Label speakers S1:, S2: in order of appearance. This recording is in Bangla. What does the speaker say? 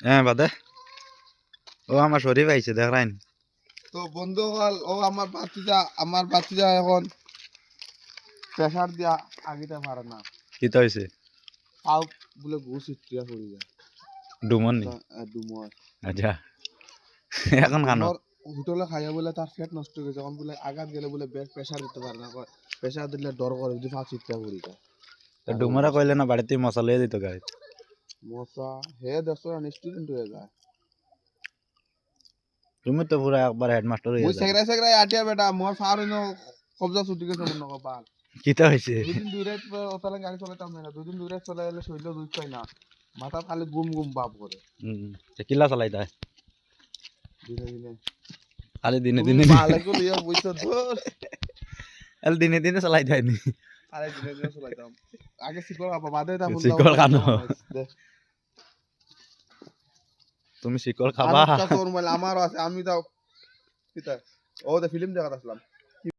S1: হ্যাঁ বাদে ও আমার শরীফ আইছে দেখাইন
S2: তো বন্ধু হল ও আমার বাচ্চা এখন প্রেসার দিয়া আগিতে পারে না
S1: কি তো হইছে
S2: পাও বলে ঘুষ ইত্রিয়া পড়ি যায়
S1: ডুমন নি
S2: ডুমর
S1: আচ্ছা এখন খানো
S2: হোটেলে খাইয়া বলে তার পেট নষ্ট হয়ে গেছে এখন বলে আঘাত গেলে বলে প্রেসার দিতে পারে না প্রেসার দিলে ডর করে যদি পাঁচ ইত্রিয়া পড়ি যায়
S1: ডুমরা কইলে না বাড়িতে মশা লইয়া দিত গাড়িতে
S2: মশা হে দেখছো স্টুডেন্ট হয়ে যায়
S1: তুমি তো পুরা একবার হেডমাস্টার হইয়া
S2: মুই
S1: যাও
S2: সেগরা সেগরা আটিয়া বেটা মোর ফারিনো কবজা ছুটি গেছে মন কপাল
S1: কি তো হইছে
S2: দুদিন দুই রাত ওতালে গাড়ি চলাইতাম না দুদিন দুই রাত চলাই এলে শৈল দুধ পাই না মাথা খালি গুম গুম বাপ করে
S1: কিলা চালাই তাই
S2: দিনে দিনে
S1: খালি দিনে দিনে
S2: মালে কো লিয়া বইতো দোস
S1: এল দিনে দিনে চালাই যায়নি
S2: আরে দিনে দিনে চলাইতাম আগে শিকল আপা বাদে তা ফুল
S1: শিকল খানো তুমি শিকল খাবা
S2: তোর মাল আমারও আছে আমি তাও কিতা ও দে ফিল্ম দেখাত আসলাম